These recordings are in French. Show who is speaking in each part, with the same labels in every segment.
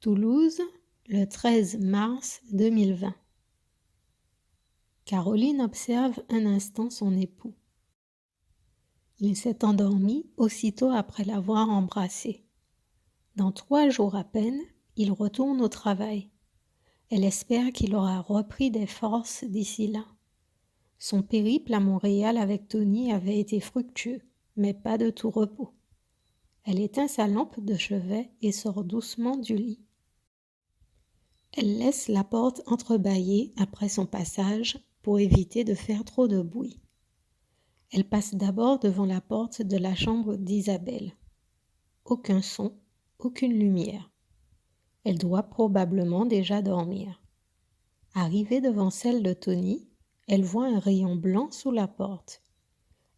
Speaker 1: Toulouse, le 13 mars 2020. Caroline observe un instant son époux. Il s'est endormi aussitôt après l'avoir embrassé. Dans 3 jours à peine, il retourne au travail. Elle espère qu'il aura repris des forces d'ici là. Son périple à Montréal avec Tony avait été fructueux, mais pas de tout repos. Elle éteint sa lampe de chevet et sort doucement du lit. Elle laisse la porte entrebâillée après son passage pour éviter de faire trop de bruit. Elle passe d'abord devant la porte de la chambre d'Isabelle. Aucun son, aucune lumière. Elle doit probablement déjà dormir. Arrivée devant celle de Tony, elle voit un rayon blanc sous la porte.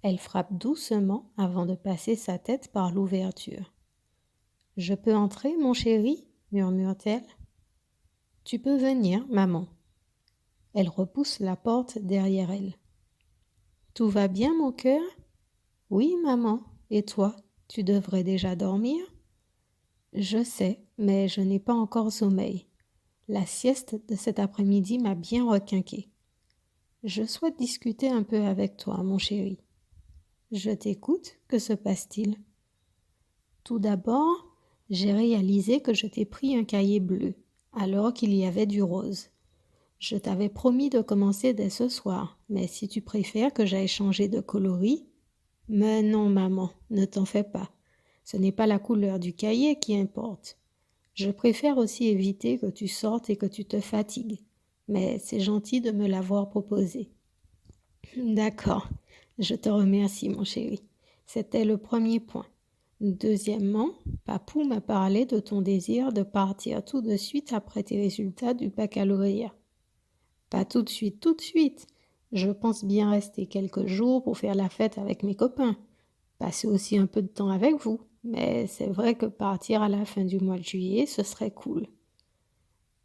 Speaker 1: Elle frappe doucement avant de passer sa tête par l'ouverture. « Je peux entrer, mon chéri ?» murmure-t-elle. « Tu peux venir, maman. » Elle repousse la porte derrière elle. « Tout va bien, mon cœur ? » ?»« Oui, maman. Et toi, tu devrais déjà dormir ? » ?»« Je sais, mais je n'ai pas encore sommeil. La sieste de cet après-midi m'a bien requinqué. Je souhaite discuter un peu avec toi, mon chéri. »« Je t'écoute. Que se passe-t-il ? » ?»« Tout d'abord, j'ai réalisé que je t'ai pris un cahier bleu, alors qu'il y avait du rose. Je t'avais promis de commencer dès ce soir, mais si tu préfères que j'aille changer de coloris... » »« Mais non, maman, ne t'en fais pas. Ce n'est pas la couleur du cahier qui importe. Je préfère aussi éviter que tu sortes et que tu te fatigues, mais c'est gentil de me l'avoir proposé. » »« D'accord, je te remercie, mon chéri. C'était le premier point. Deuxièmement, Papou m'a parlé de ton désir de partir tout de suite après tes résultats du baccalauréat. » »« Pas tout de suite, tout de suite. Je pense bien rester quelques jours pour faire la fête avec mes copains. Passer aussi un peu de temps avec vous. Mais c'est vrai que partir à la fin du mois de juillet, ce serait cool.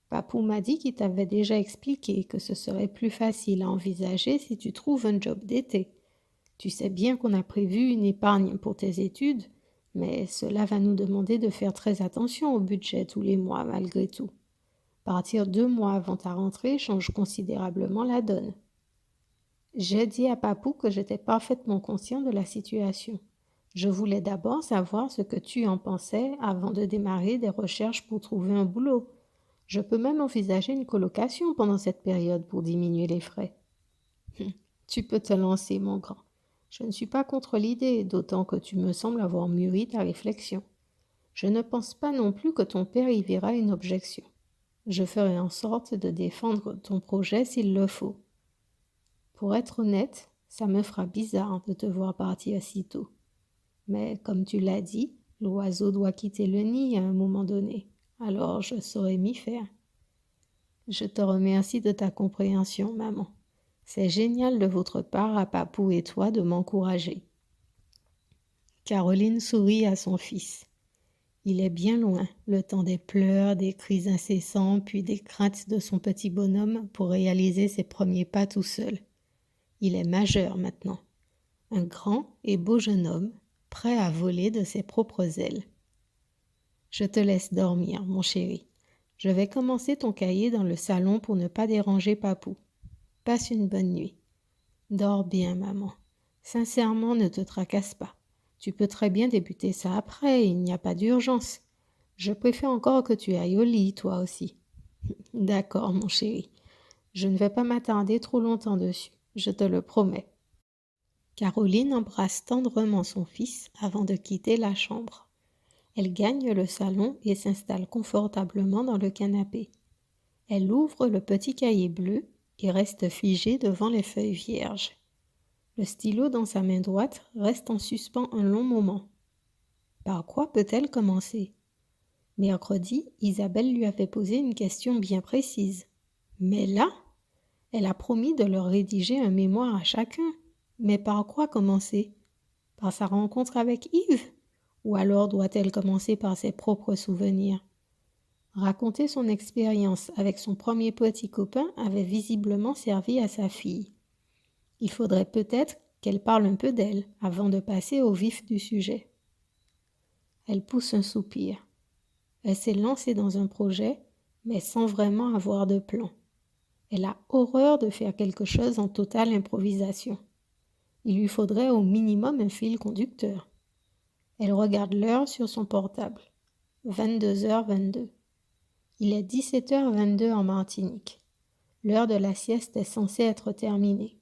Speaker 1: Papou m'a dit qu'il t'avait déjà expliqué que ce serait plus facile à envisager si tu trouves un job d'été. Tu sais bien qu'on a prévu une épargne pour tes études, mais cela va nous demander de faire très attention au budget tous les mois malgré tout. Partir 2 mois avant ta rentrée change considérablement la donne. J'ai dit à Papou que j'étais parfaitement conscient de la situation. Je voulais d'abord savoir ce que tu en pensais avant de démarrer des recherches pour trouver un boulot. Je peux même envisager une colocation pendant cette période pour diminuer les frais. Tu peux te lancer, mon grand. Je ne suis pas contre l'idée, d'autant que tu me sembles avoir mûri ta réflexion. Je ne pense pas non plus que ton père y verra une objection. Je ferai en sorte de défendre ton projet s'il le faut. Pour être honnête, ça me fera bizarre de te voir partir si tôt. Mais comme tu l'as dit, l'oiseau doit quitter le nid à un moment donné. Alors je saurai m'y faire. Je te remercie de ta compréhension, maman. C'est génial de votre part à Papou et toi de m'encourager. Caroline sourit à son fils. Il est bien loin, le temps des pleurs, des cris incessants, puis des craintes de son petit bonhomme pour réaliser ses premiers pas tout seul. Il est majeur maintenant. Un grand et beau jeune homme, prêt à voler de ses propres ailes. Je te laisse dormir, mon chéri. Je vais commencer ton cahier dans le salon pour ne pas déranger Papou. Passe une bonne nuit. Dors bien, maman. Sincèrement, ne te tracasse pas. Tu peux très bien débuter ça après, il n'y a pas d'urgence. Je préfère encore que tu ailles au lit, toi aussi. D'accord, mon chéri. Je ne vais pas m'attarder trop longtemps dessus, je te le promets. Caroline embrasse tendrement son fils avant de quitter la chambre. Elle gagne le salon et s'installe confortablement dans le canapé. Elle ouvre le petit cahier bleu et reste figée devant les feuilles vierges. Le stylo dans sa main droite reste en suspens un long moment. Par quoi peut-elle commencer ? Mercredi, Isabelle lui avait posé une question bien précise. Mais là, elle a promis de leur rédiger un mémoire à chacun. Mais par quoi commencer ? Par sa rencontre avec Yves ? Ou alors doit-elle commencer par ses propres souvenirs ? Raconter son expérience avec son premier petit copain avait visiblement servi à sa fille. Il faudrait peut-être qu'elle parle un peu d'elle avant de passer au vif du sujet. Elle pousse un soupir. Elle s'est lancée dans un projet, mais sans vraiment avoir de plan. Elle a horreur de faire quelque chose en totale improvisation. Il lui faudrait au minimum un fil conducteur. Elle regarde l'heure sur son portable. 22h22. Il est 17h22 en Martinique. L'heure de la sieste est censée être terminée.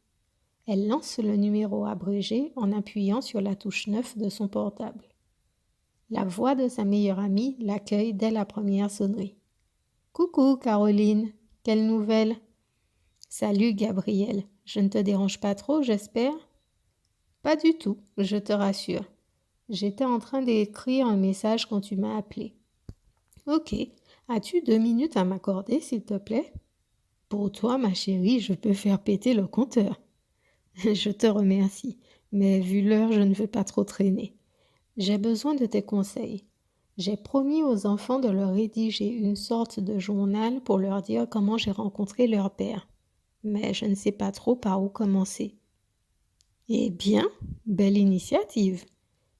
Speaker 1: Elle lance le numéro abrégé en appuyant sur la touche 9 de son portable. La voix de sa meilleure amie l'accueille dès la première sonnerie. « Coucou Caroline, quelle nouvelle ?»« Salut Gabriel, je ne te dérange pas trop, j'espère ?»« Pas du tout, je te rassure. J'étais en train d'écrire un message quand tu m'as appelé. »« Ok, as-tu 2 minutes à m'accorder, s'il te plaît ?»« Pour toi, ma chérie, je peux faire péter le compteur. » Je te remercie, mais vu l'heure, je ne veux pas trop traîner. J'ai besoin de tes conseils. J'ai promis aux enfants de leur rédiger une sorte de journal pour leur dire comment j'ai rencontré leur père. Mais je ne sais pas trop par où commencer. Eh bien, belle initiative.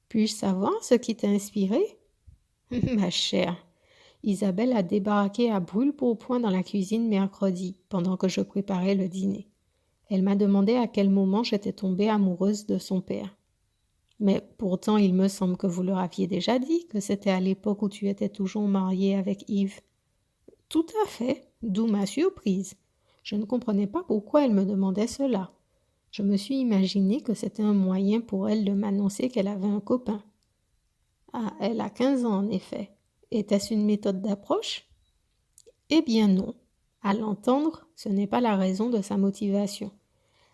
Speaker 1: Puis-je savoir ce qui t'a inspiré? Ma chère, Isabelle a débarqué à brûle-pourpoint dans la cuisine mercredi, pendant que je préparais le dîner. Elle m'a demandé à quel moment j'étais tombée amoureuse de son père. Mais pourtant, il me semble que vous leur aviez déjà dit que c'était à l'époque où tu étais toujours mariée avec Yves. Tout à fait, d'où ma surprise. Je ne comprenais pas pourquoi elle me demandait cela. Je me suis imaginé que c'était un moyen pour elle de m'annoncer qu'elle avait un copain. Ah, elle a 15 ans en effet. Était-ce une méthode d'approche? Eh bien non. À l'entendre, ce n'est pas la raison de sa motivation.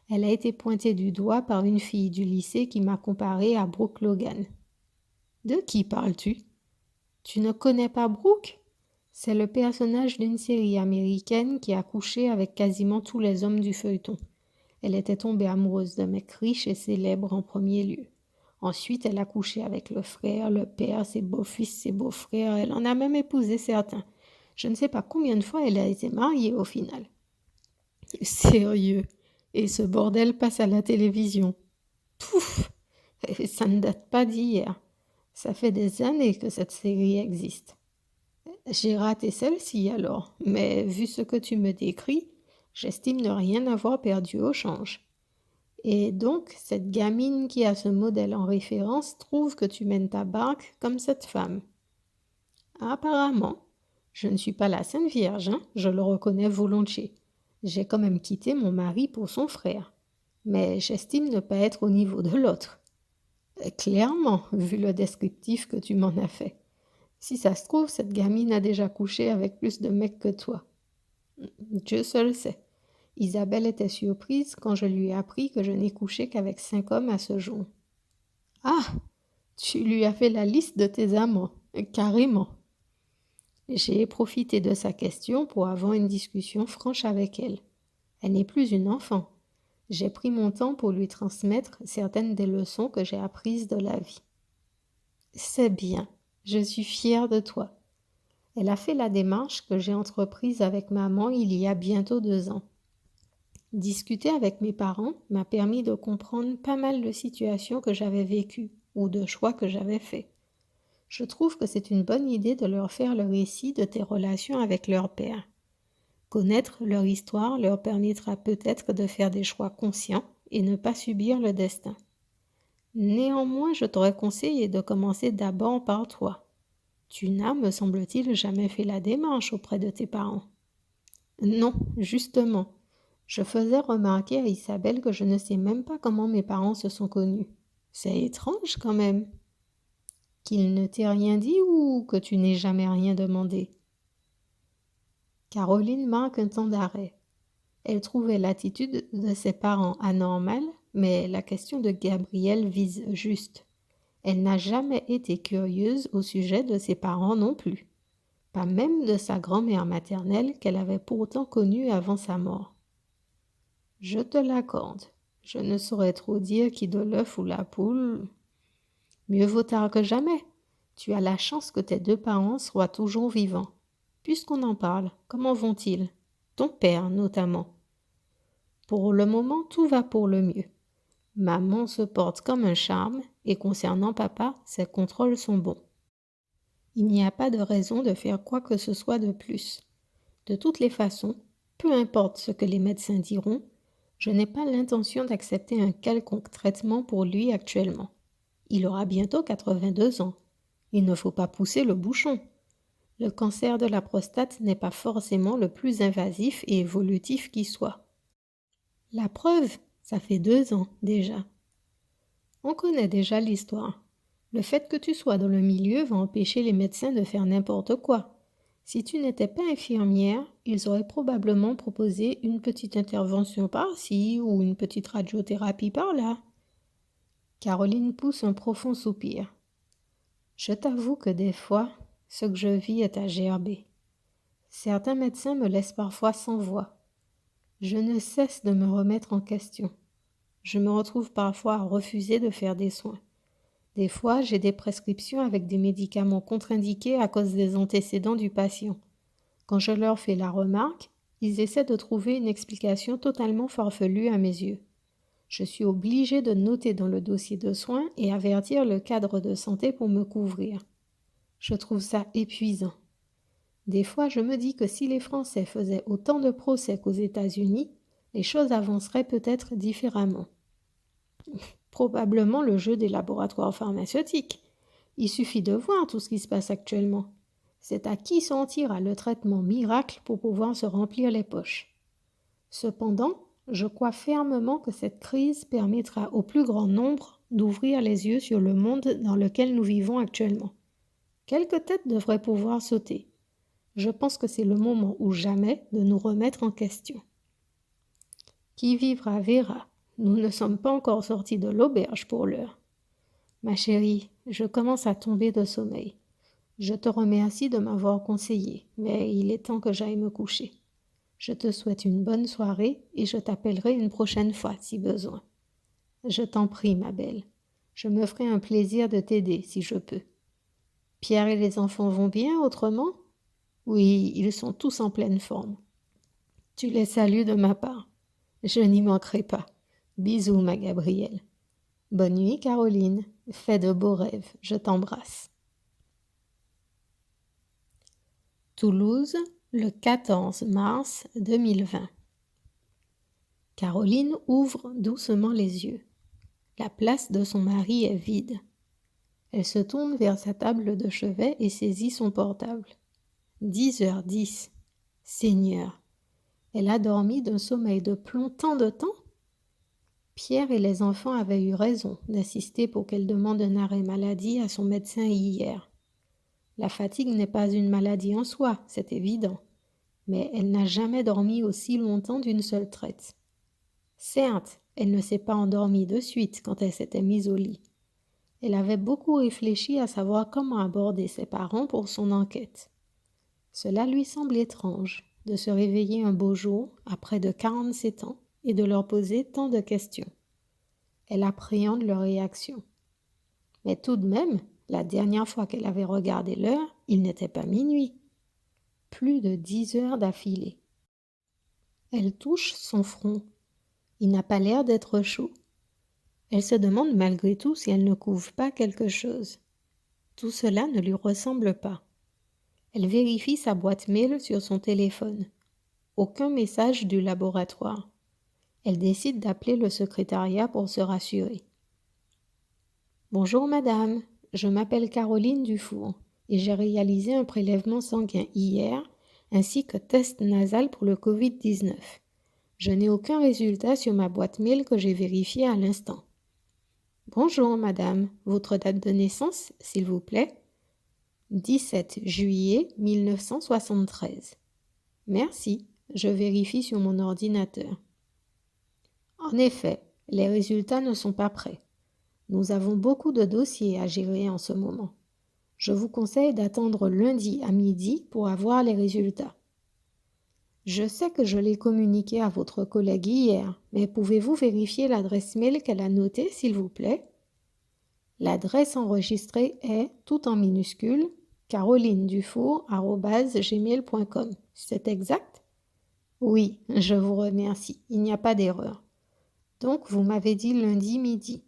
Speaker 1: Elle a été pointée du doigt par une fille du lycée qui m'a comparée à Brooke Logan. De qui parles-tu? Tu ne connais pas Brooke? C'est le personnage d'une série américaine qui a couché avec quasiment tous les hommes du feuilleton. Elle était tombée amoureuse d'un mec riche et célèbre en premier lieu. Ensuite, elle a couché avec le frère, le père, ses beaux-fils, ses beaux-frères. Elle en a même épousé certains. Je ne sais pas combien de fois elle a été mariée au final. Sérieux? Et ce bordel passe à la télévision. Pouf! Ça ne date pas d'hier. Ça fait des années que cette série existe. J'ai raté celle-ci alors, mais vu ce que tu me décris, j'estime ne rien avoir perdu au change. Et donc, cette gamine qui a ce modèle en référence trouve que tu mènes ta barque comme cette femme. Apparemment, je ne suis pas la Sainte Vierge, hein, je le reconnais volontiers. J'ai quand même quitté mon mari pour son frère. Mais j'estime ne pas être au niveau de l'autre. Clairement, vu le descriptif que tu m'en as fait. Si ça se trouve, cette gamine a déjà couché avec plus de mecs que toi. Dieu seul sait. Isabelle était surprise quand je lui ai appris que je n'ai couché qu'avec 5 hommes à ce jour. Ah, tu lui as fait la liste de tes amants, carrément. J'ai profité de sa question pour avoir une discussion franche avec elle. Elle n'est plus une enfant. J'ai pris mon temps pour lui transmettre certaines des leçons que j'ai apprises de la vie. C'est bien, je suis fière de toi. Elle a fait la démarche que j'ai entreprise avec maman il y a bientôt 2 ans. Discuter avec mes parents m'a permis de comprendre pas mal de situations que j'avais vécues ou de choix que j'avais faits. Je trouve que c'est une bonne idée de leur faire le récit de tes relations avec leur père. Connaître leur histoire leur permettra peut-être de faire des choix conscients et ne pas subir le destin. Néanmoins, je t'aurais conseillé de commencer d'abord par toi. Tu n'as, me semble-t-il, jamais fait la démarche auprès de tes parents. Non, justement. Je faisais remarquer à Isabelle que je ne sais même pas comment mes parents se sont connus. C'est étrange quand même. Qu'il ne t'ait rien dit ou que tu n'aies jamais rien demandé? Caroline marque un temps d'arrêt. Elle trouvait l'attitude de ses parents anormale, mais la question de Gabriel vise juste. Elle n'a jamais été curieuse au sujet de ses parents non plus, pas même de sa grand-mère maternelle qu'elle avait pourtant connue avant sa mort. Je te l'accorde, je ne saurais trop dire qui de l'œuf ou la poule. Mieux vaut tard que jamais. Tu as la chance que tes 2 parents soient toujours vivants. Puisqu'on en parle, comment vont-ils? Ton père notamment. Pour le moment, tout va pour le mieux. Maman se porte comme un charme et concernant papa, ses contrôles sont bons. Il n'y a pas de raison de faire quoi que ce soit de plus. De toutes les façons, peu importe ce que les médecins diront, je n'ai pas l'intention d'accepter un quelconque traitement pour lui actuellement. Il aura bientôt 82 ans. Il ne faut pas pousser le bouchon. Le cancer de la prostate n'est pas forcément le plus invasif et évolutif qui soit. La preuve, ça fait 2 ans déjà. On connaît déjà l'histoire. Le fait que tu sois dans le milieu va empêcher les médecins de faire n'importe quoi. Si tu n'étais pas infirmière, ils auraient probablement proposé une petite intervention par-ci ou une petite radiothérapie par-là. Caroline pousse un profond soupir. Je t'avoue que des fois, ce que je vis est à gerber. Certains médecins me laissent parfois sans voix. Je ne cesse de me remettre en question. Je me retrouve parfois à refuser de faire des soins. Des fois, j'ai des prescriptions avec des médicaments contre-indiqués à cause des antécédents du patient. Quand je leur fais la remarque, ils essaient de trouver une explication totalement farfelue à mes yeux. Je suis obligée de noter dans le dossier de soins et avertir le cadre de santé pour me couvrir. Je trouve ça épuisant. Des fois, je me dis que si les Français faisaient autant de procès qu'aux États-Unis, les choses avanceraient peut-être différemment. Probablement le jeu des laboratoires pharmaceutiques. Il suffit de voir tout ce qui se passe actuellement. C'est à qui s'en tirera le traitement miracle pour pouvoir se remplir les poches. Cependant, je crois fermement que cette crise permettra au plus grand nombre d'ouvrir les yeux sur le monde dans lequel nous vivons actuellement. Quelques têtes devraient pouvoir sauter. Je pense que c'est le moment ou jamais de nous remettre en question. Qui vivra verra. Nous ne sommes pas encore sortis de l'auberge pour l'heure. Ma chérie, je commence à tomber de sommeil. Je te remercie de m'avoir conseillé, mais il est temps que j'aille me coucher. Je te souhaite une bonne soirée et je t'appellerai une prochaine fois si besoin. Je t'en prie, ma belle. Je me ferai un plaisir de t'aider si je peux. Pierre et les enfants vont bien autrement? Oui, ils sont tous en pleine forme. Tu les salues de ma part. Je n'y manquerai pas. Bisous, ma Gabrielle. Bonne nuit, Caroline. Fais de beaux rêves. Je t'embrasse. Toulouse, le 14 mars 2020. Caroline ouvre doucement les yeux. La place de son mari est vide. Elle se tourne vers sa table de chevet et saisit son portable. 10h10. Seigneur, elle a dormi d'un sommeil de plomb tant de temps? Pierre et les enfants avaient eu raison d'insister pour qu'elle demande un arrêt maladie à son médecin hier. La fatigue n'est pas une maladie en soi, c'est évident, mais elle n'a jamais dormi aussi longtemps d'une seule traite. Certes, elle ne s'est pas endormie de suite quand elle s'était mise au lit. Elle avait beaucoup réfléchi à savoir comment aborder ses parents pour son enquête. Cela lui semble étrange de se réveiller un beau jour, après de 47 ans, et de leur poser tant de questions. Elle appréhende leur réaction. Mais tout de même, la dernière fois qu'elle avait regardé l'heure, il n'était pas minuit. Plus de 10 heures d'affilée. Elle touche son front. Il n'a pas l'air d'être chaud. Elle se demande malgré tout si elle ne couvre pas quelque chose. Tout cela ne lui ressemble pas. Elle vérifie sa boîte mail sur son téléphone. Aucun message du laboratoire. Elle décide d'appeler le secrétariat pour se rassurer. Bonjour madame, je m'appelle Caroline Dufour et j'ai réalisé un prélèvement sanguin hier ainsi que test nasal pour le Covid-19. Je n'ai aucun résultat sur ma boîte mail que j'ai vérifié à l'instant. Bonjour madame, votre date de naissance, s'il vous plaît? 17 juillet 1973. Merci, je vérifie sur mon ordinateur. En effet, les résultats ne sont pas prêts. Nous avons beaucoup de dossiers à gérer en ce moment. Je vous conseille d'attendre lundi à midi pour avoir les résultats. Je sais que je l'ai communiqué à votre collègue hier, mais pouvez-vous vérifier l'adresse mail qu'elle a notée, s'il vous plaît? L'adresse enregistrée est, tout en minuscules, carolinedufour@gmail.com. C'est exact? Oui, je vous remercie. Il n'y a pas d'erreur. Donc, vous m'avez dit lundi midi.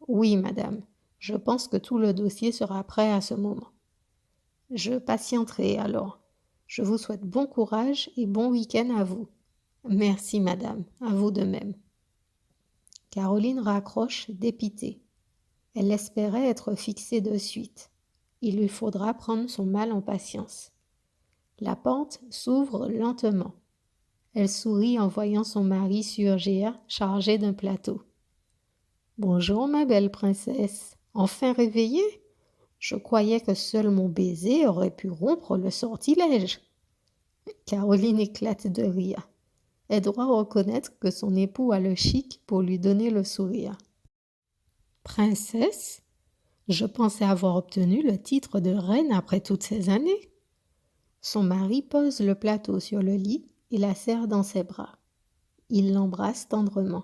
Speaker 1: Oui, madame. Je pense que tout le dossier sera prêt à ce moment. Je patienterai alors. Je vous souhaite bon courage et bon week-end à vous. Merci, madame, à vous de même. Caroline raccroche, dépitée. Elle espérait être fixée de suite. Il lui faudra prendre son mal en patience. La porte s'ouvre lentement. Elle sourit en voyant son mari surgir, chargé d'un plateau. Bonjour, ma belle princesse. Enfin réveillée? Je croyais que seul mon baiser aurait pu rompre le sortilège. Caroline éclate de rire. Elle doit reconnaître que son époux a le chic pour lui donner le sourire. Princesse? Je pensais avoir obtenu le titre de reine après toutes ces années. Son mari pose le plateau sur le lit et la serre dans ses bras. Il l'embrasse tendrement.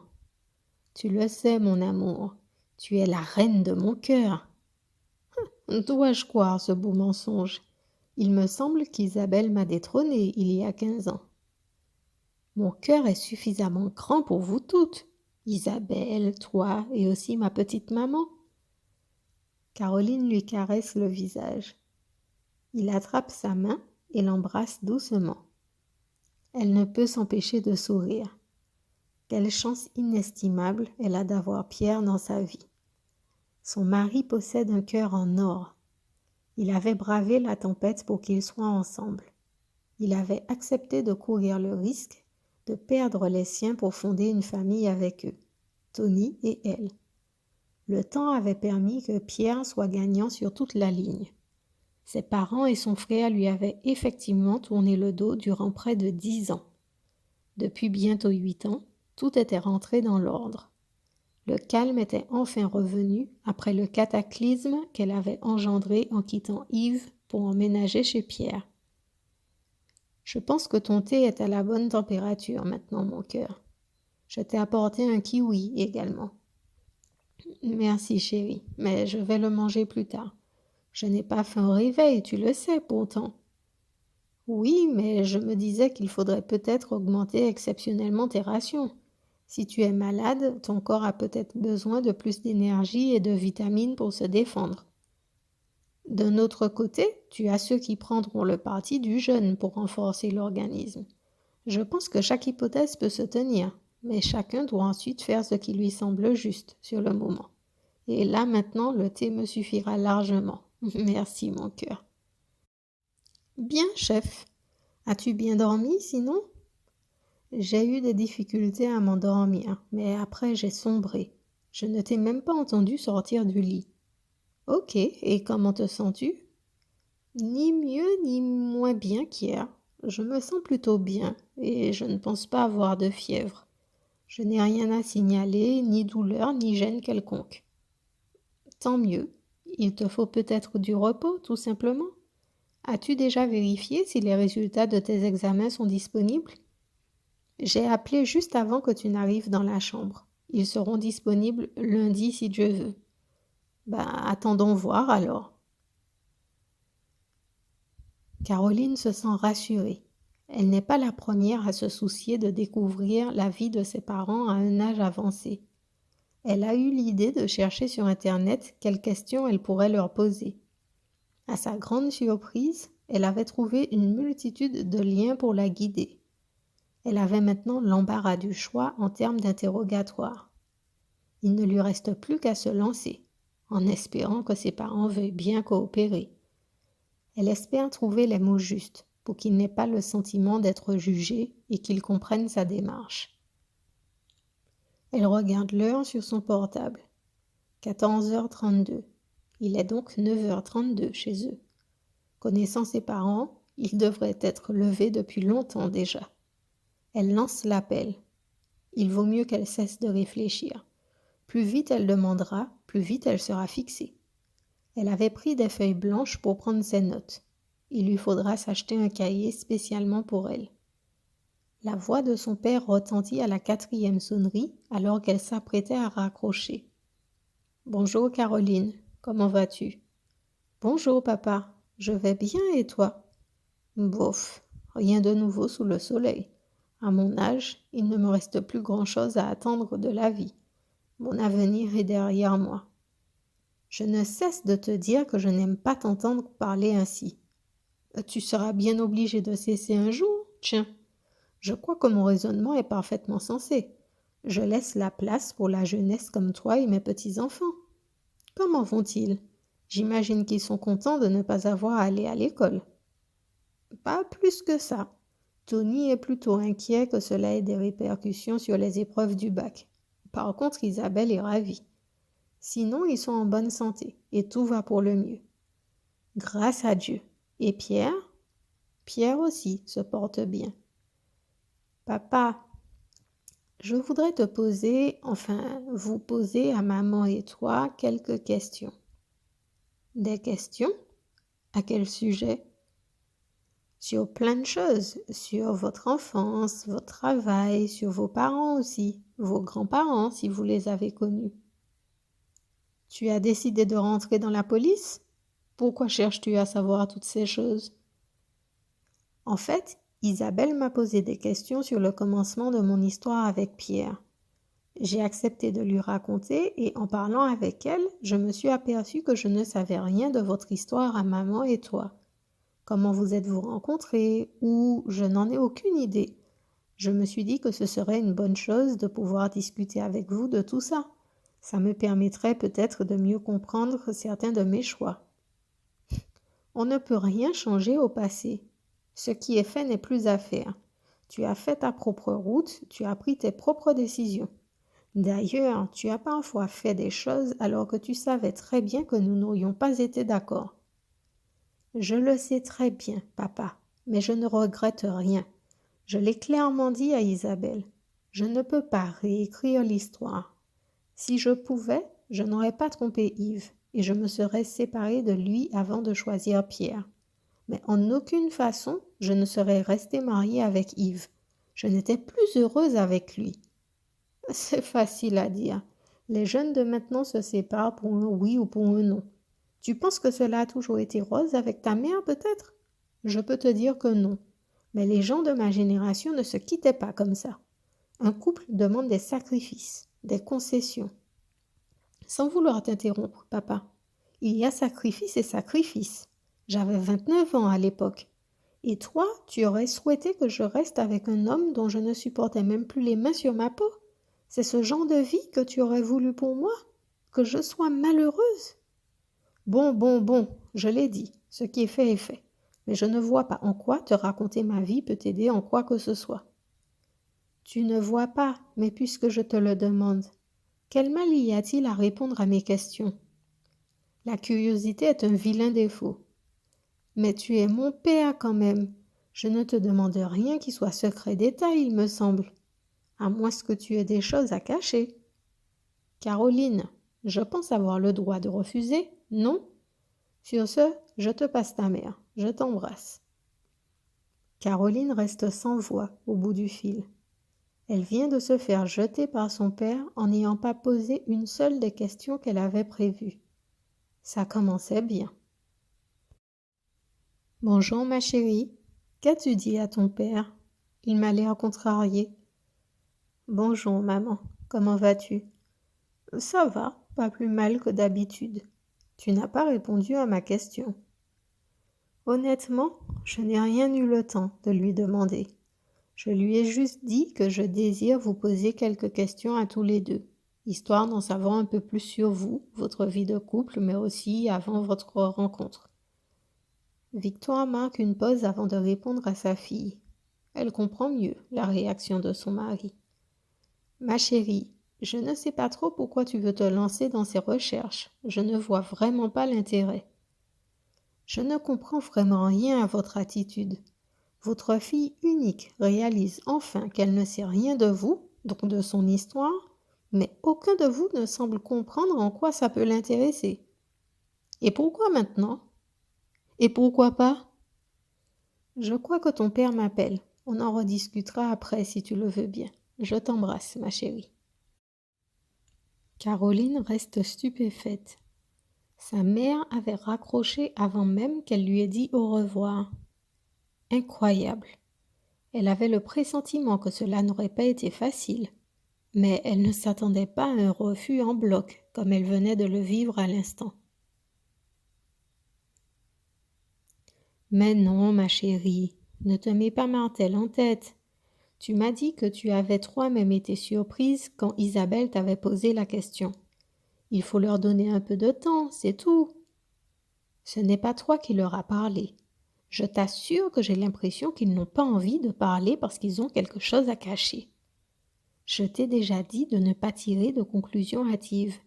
Speaker 1: Tu le sais, mon amour, tu es la reine de mon cœur. Dois-je croire ce beau mensonge? Il me semble qu'Isabelle m'a détrônée il y a 15 ans. Mon cœur est suffisamment grand pour vous toutes, Isabelle, toi et aussi ma petite maman. Caroline lui caresse le visage. Il attrape sa main et l'embrasse doucement. Elle ne peut s'empêcher de sourire. Quelle chance inestimable elle a d'avoir Pierre dans sa vie. Son mari possède un cœur en or. Il avait bravé la tempête pour qu'ils soient ensemble. Il avait accepté de courir le risque de perdre les siens pour fonder une famille avec eux, Tony et elle. Le temps avait permis que Pierre soit gagnant sur toute la ligne. Ses parents et son frère lui avaient effectivement tourné le dos durant près de 10 ans. Depuis bientôt 8 ans, tout était rentré dans l'ordre. Le calme était enfin revenu après le cataclysme qu'elle avait engendré en quittant Yves pour emménager chez Pierre. Je pense que ton thé est à la bonne température maintenant, mon cœur. Je t'ai apporté un kiwi également. Merci, chérie, mais je vais le manger plus tard. Je n'ai pas faim au réveil, tu le sais pourtant. Oui, mais je me disais qu'il faudrait peut-être augmenter exceptionnellement tes rations. Si tu es malade, ton corps a peut-être besoin de plus d'énergie et de vitamines pour se défendre. D'un autre côté, tu as ceux qui prendront le parti du jeûne pour renforcer l'organisme. Je pense que chaque hypothèse peut se tenir, mais chacun doit ensuite faire ce qui lui semble juste sur le moment. Et là maintenant, le thé me suffira largement. Merci, mon cœur. Bien, chef. As-tu bien dormi, sinon? J'ai eu des difficultés à m'endormir, mais après j'ai sombré. Je ne t'ai même pas entendu sortir du lit. Ok, et comment te sens-tu? Ni mieux ni moins bien qu'hier. Je me sens plutôt bien, et je ne pense pas avoir de fièvre. Je n'ai rien à signaler, ni douleur, ni gêne quelconque. Tant mieux. Il te faut peut-être du repos, tout simplement. As-tu déjà vérifié si les résultats de tes examens sont disponibles? J'ai appelé juste avant que tu n'arrives dans la chambre. Ils seront disponibles lundi si Dieu veut. Attendons voir alors. Caroline se sent rassurée. Elle n'est pas la première à se soucier de découvrir la vie de ses parents à un âge avancé. Elle a eu l'idée de chercher sur Internet quelles questions elle pourrait leur poser. À sa grande surprise, elle avait trouvé une multitude de liens pour la guider. Elle avait maintenant l'embarras du choix en termes d'interrogatoire. Il ne lui reste plus qu'à se lancer, en espérant que ses parents veuillent bien coopérer. Elle espère trouver les mots justes pour qu'il n'ait pas le sentiment d'être jugé et qu'il comprenne sa démarche. Elle regarde l'heure sur son portable. 14h32. Il est donc 9h32 chez eux. Connaissant ses parents, ils devraient être levés depuis longtemps déjà. Elle lance l'appel. Il vaut mieux qu'elle cesse de réfléchir. Plus vite elle demandera, plus vite elle sera fixée. Elle avait pris des feuilles blanches pour prendre ses notes. Il lui faudra s'acheter un cahier spécialement pour elle. La voix de son père retentit à la 4e sonnerie alors qu'elle s'apprêtait à raccrocher. « Bonjour Caroline, comment vas-tu? »« Bonjour papa, je vais bien et toi ?»« Bof, rien de nouveau sous le soleil. À mon âge, il ne me reste plus grand-chose à attendre de la vie. Mon avenir est derrière moi. » Je ne cesse de te dire que je n'aime pas t'entendre parler ainsi. Tu seras bien obligé de cesser un jour. Tiens, je crois que mon raisonnement est parfaitement sensé. Je laisse la place pour la jeunesse comme toi et mes petits-enfants. Comment vont-ils? J'imagine qu'ils sont contents de ne pas avoir à aller à l'école. Pas plus que ça. Tony est plutôt inquiet que cela ait des répercussions sur les épreuves du bac. Par contre, Isabelle est ravie. Sinon, ils sont en bonne santé et tout va pour le mieux. Grâce à Dieu. Et Pierre? Pierre aussi se porte bien. Papa, je voudrais vous poser à maman et toi quelques questions. Des questions? À quel sujet? Sur plein de choses, sur votre enfance, votre travail, sur vos parents aussi, vos grands-parents si vous les avez connus. Tu as décidé de rentrer dans la police? Pourquoi cherches-tu à savoir toutes ces choses? En fait, Isabelle m'a posé des questions sur le commencement de mon histoire avec Pierre. J'ai accepté de lui raconter et en parlant avec elle, je me suis aperçue que je ne savais rien de votre histoire à maman et toi. Comment vous êtes-vous rencontrés ou je n'en ai aucune idée. Je me suis dit que ce serait une bonne chose de pouvoir discuter avec vous de tout ça. Ça me permettrait peut-être de mieux comprendre certains de mes choix. On ne peut rien changer au passé. Ce qui est fait n'est plus à faire. Tu as fait ta propre route, tu as pris tes propres décisions. D'ailleurs, tu as parfois fait des choses alors que tu savais très bien que nous n'aurions pas été d'accord. Je le sais très bien, papa, mais je ne regrette rien. Je l'ai clairement dit à Isabelle. Je ne peux pas réécrire l'histoire. Si je pouvais, je n'aurais pas trompé Yves et je me serais séparée de lui avant de choisir Pierre. Mais en aucune façon, je ne serais restée mariée avec Yves. Je n'étais plus heureuse avec lui. C'est facile à dire. Les jeunes de maintenant se séparent pour un oui ou pour un non. Tu penses que cela a toujours été rose avec ta mère, peut-être? Je peux te dire que non. Mais les gens de ma génération ne se quittaient pas comme ça. Un couple demande des sacrifices, des concessions. Sans vouloir t'interrompre, papa, il y a sacrifice et sacrifice. J'avais 29 ans à l'époque. Et toi, tu aurais souhaité que je reste avec un homme dont je ne supportais même plus les mains sur ma peau? C'est ce genre de vie que tu aurais voulu pour moi? Que je sois malheureuse? Bon, je l'ai dit, ce qui est fait est fait. Mais je ne vois pas en quoi te raconter ma vie peut t'aider en quoi que ce soit. Tu ne vois pas, mais puisque je te le demande, quel mal y a-t-il à répondre à mes questions? La curiosité est un vilain défaut. Mais tu es mon père quand même. Je ne te demande rien qui soit secret d'État, il me semble. À moins que tu aies des choses à cacher. Caroline, je pense avoir le droit de refuser, non? Sur ce, je te passe ta mère. Je t'embrasse. Caroline reste sans voix au bout du fil. Elle vient de se faire jeter par son père en n'ayant pas posé une seule des questions qu'elle avait prévues. Ça commençait bien. Bonjour ma chérie, qu'as-tu dit à ton père? Il m'a l'air contrarié. Bonjour maman, comment vas-tu? Ça va, pas plus mal que d'habitude. Tu n'as pas répondu à ma question. Honnêtement, je n'ai rien eu le temps de lui demander. Je lui ai juste dit que je désire vous poser quelques questions à tous les deux, histoire d'en savoir un peu plus sur vous, votre vie de couple, mais aussi avant votre rencontre. Victoire marque une pause avant de répondre à sa fille. Elle comprend mieux la réaction de son mari. Ma chérie, je ne sais pas trop pourquoi tu veux te lancer dans ces recherches. Je ne vois vraiment pas l'intérêt. Je ne comprends vraiment rien à votre attitude. Votre fille unique réalise enfin qu'elle ne sait rien de vous, donc de son histoire, mais aucun de vous ne semble comprendre en quoi ça peut l'intéresser. Et pourquoi maintenant? Et pourquoi pas? Je crois que ton père m'appelle. On en rediscutera après si tu le veux bien. Je t'embrasse, ma chérie. Caroline reste stupéfaite. Sa mère avait raccroché avant même qu'elle lui ait dit au revoir. Incroyable. Elle avait le pressentiment que cela n'aurait pas été facile, mais elle ne s'attendait pas à un refus en bloc, comme elle venait de le vivre à l'instant. Mais non, ma chérie, ne te mets pas Martel en tête. Tu m'as dit que tu avais toi-même été surprise quand Isabelle t'avait posé la question. Il faut leur donner un peu de temps, c'est tout. Ce n'est pas toi qui leur as parlé. Je t'assure que j'ai l'impression qu'ils n'ont pas envie de parler parce qu'ils ont quelque chose à cacher. Je t'ai déjà dit de ne pas tirer de conclusions hâtives.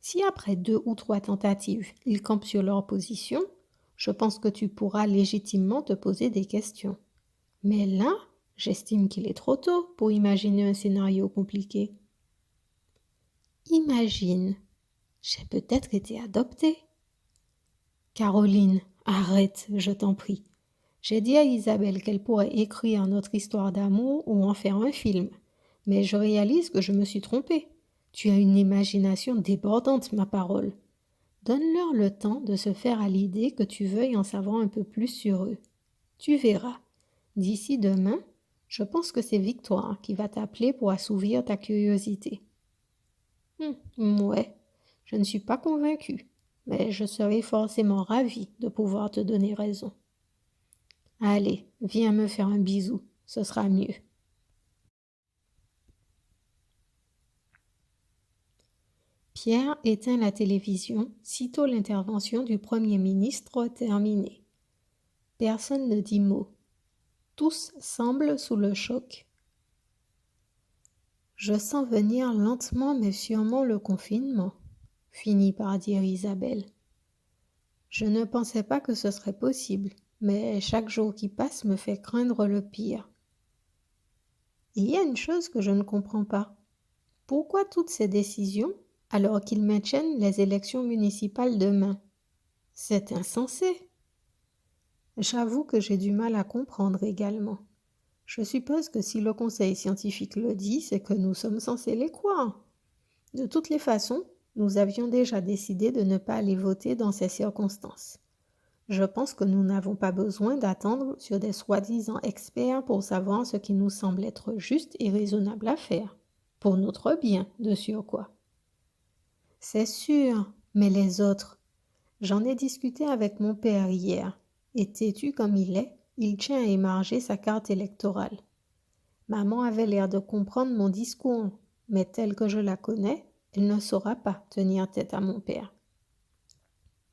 Speaker 1: Si après 2 ou 3 tentatives, ils campent sur leur position, je pense que tu pourras légitimement te poser des questions. Mais là, j'estime qu'il est trop tôt pour imaginer un scénario compliqué. Imagine, j'ai peut-être été adoptée. Caroline, arrête, je t'en prie. J'ai dit à Isabelle qu'elle pourrait écrire notre histoire d'amour ou en faire un film. Mais je réalise que je me suis trompée. Tu as une imagination débordante, ma parole. Donne-leur le temps de se faire à l'idée que tu veuilles en savoir un peu plus sur eux. Tu verras. D'ici demain, je pense que c'est Victoire qui va t'appeler pour assouvir ta curiosité. Ouais, je ne suis pas convaincue, mais je serai forcément ravie de pouvoir te donner raison. Allez, viens me faire un bisou, ce sera mieux. Pierre éteint la télévision sitôt l'intervention du Premier ministre terminée. Personne ne dit mot. Tous semblent sous le choc. Je sens venir lentement mais sûrement le confinement, finit par dire Isabelle. Je ne pensais pas que ce serait possible, mais chaque jour qui passe me fait craindre le pire. Il y a une chose que je ne comprends pas. Pourquoi toutes ces décisions alors qu'ils maintiennent les élections municipales demain? C'est insensé. J'avoue que j'ai du mal à comprendre également. Je suppose que si le conseil scientifique le dit, c'est que nous sommes censés les croire. De toutes les façons, nous avions déjà décidé de ne pas aller voter dans ces circonstances. Je pense que nous n'avons pas besoin d'attendre sur des soi-disant experts pour savoir ce qui nous semble être juste et raisonnable à faire, pour notre bien de surcroît. C'est sûr, mais les autres. J'en ai discuté avec mon père hier, et têtu comme il tient à émarger sa carte électorale. Maman avait l'air de comprendre mon discours, mais telle que je la connais, elle ne saura pas tenir tête à mon père.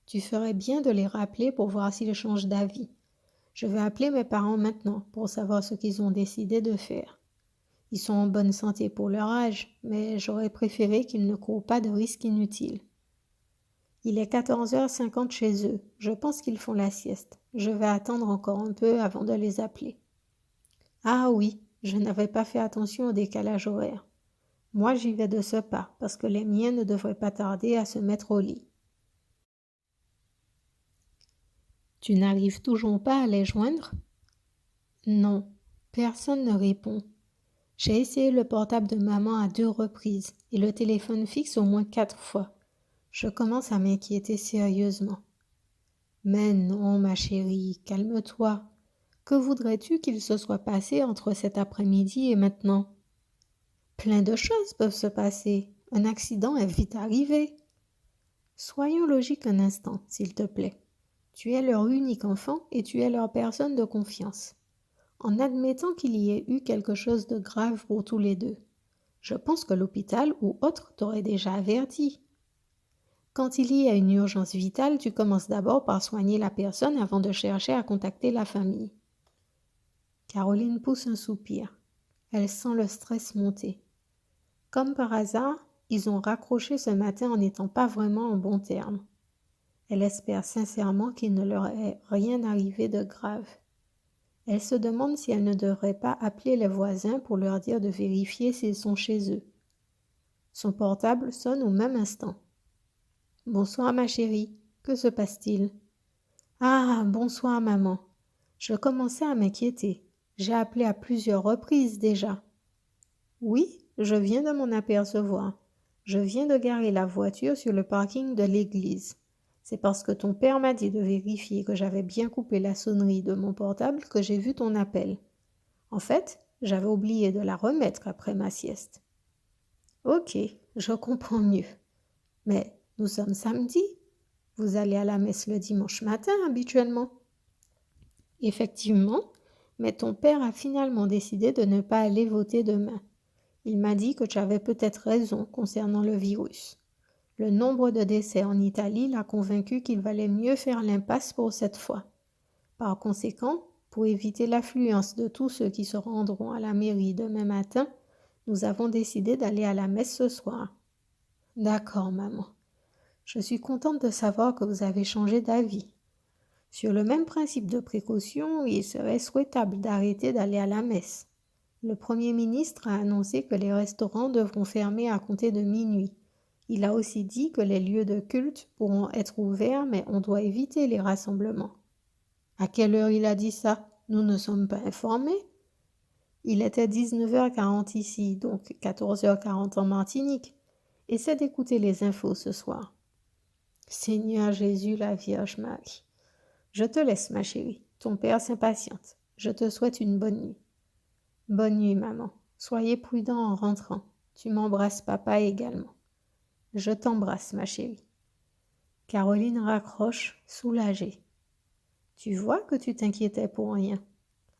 Speaker 1: Tu ferais bien de les rappeler pour voir s'ils changent d'avis. Je vais appeler mes parents maintenant pour savoir ce qu'ils ont décidé de faire. Ils sont en bonne santé pour leur âge, mais j'aurais préféré qu'ils ne courent pas de risques inutiles. Il est 14h50 chez eux. Je pense qu'ils font la sieste. Je vais attendre encore un peu avant de les appeler. Ah oui, je n'avais pas fait attention au décalage horaire. Moi, j'y vais de ce pas, parce que les miens ne devraient pas tarder à se mettre au lit. Tu n'arrives toujours pas à les joindre? Non, personne ne répond. J'ai essayé le portable de maman à 2 reprises et le téléphone fixe au moins 4 fois. Je commence à m'inquiéter sérieusement. Mais non, ma chérie, calme-toi. Que voudrais-tu qu'il se soit passé entre cet après-midi et maintenant? Plein de choses peuvent se passer. Un accident est vite arrivé. Soyons logiques un instant, s'il te plaît. Tu es leur unique enfant et tu es leur personne de confiance. En admettant qu'il y ait eu quelque chose de grave pour tous les deux, je pense que l'hôpital ou autre t'aurait déjà averti. Quand il y a une urgence vitale, tu commences d'abord par soigner la personne avant de chercher à contacter la famille. Caroline pousse un soupir. Elle sent le stress monter. Comme par hasard, ils ont raccroché ce matin en n'étant pas vraiment en bons termes. Elle espère sincèrement qu'il ne leur est rien arrivé de grave. Elle se demande si elle ne devrait pas appeler les voisins pour leur dire de vérifier s'ils sont chez eux. Son portable sonne au même instant. « Bonsoir ma chérie, que se passe-t-il ?»« Ah, bonsoir maman. Je commençais à m'inquiéter. J'ai appelé à plusieurs reprises déjà. »« Oui, je viens de m'en apercevoir. Je viens de garer la voiture sur le parking de l'église. C'est parce que ton père m'a dit de vérifier que j'avais bien coupé la sonnerie de mon portable que j'ai vu ton appel. En fait, j'avais oublié de la remettre après ma sieste. »« Ok, je comprends mieux. Mais nous sommes samedi. Vous allez à la messe le dimanche matin habituellement. » Effectivement, mais ton père a finalement décidé de ne pas aller voter demain. Il m'a dit que tu avais peut-être raison concernant le virus. Le nombre de décès en Italie l'a convaincu qu'il valait mieux faire l'impasse pour cette fois. Par conséquent, pour éviter l'affluence de tous ceux qui se rendront à la mairie demain matin, nous avons décidé d'aller à la messe ce soir. D'accord, maman. Je suis contente de savoir que vous avez changé d'avis. Sur le même principe de précaution, il serait souhaitable d'arrêter d'aller à la messe. Le Premier ministre a annoncé que les restaurants devront fermer à compter de minuit. Il a aussi dit que les lieux de culte pourront être ouverts, mais on doit éviter les rassemblements. À quelle heure il a dit ça? Nous ne sommes pas informés. Il était 19h40 ici, donc 14h40 en Martinique. Essaie d'écouter les infos ce soir. Seigneur Jésus, la Vierge Marie. Je te laisse, ma chérie. Ton père s'impatiente. Je te souhaite une bonne nuit. Bonne nuit, maman. Soyez prudent en rentrant. Tu m'embrasses, papa, également. Je t'embrasse, ma chérie. Caroline raccroche, soulagée. Tu vois que tu t'inquiétais pour rien.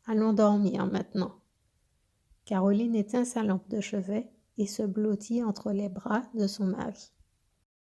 Speaker 1: Allons dormir maintenant. Caroline éteint sa lampe de chevet et se blottit entre les bras de son mari.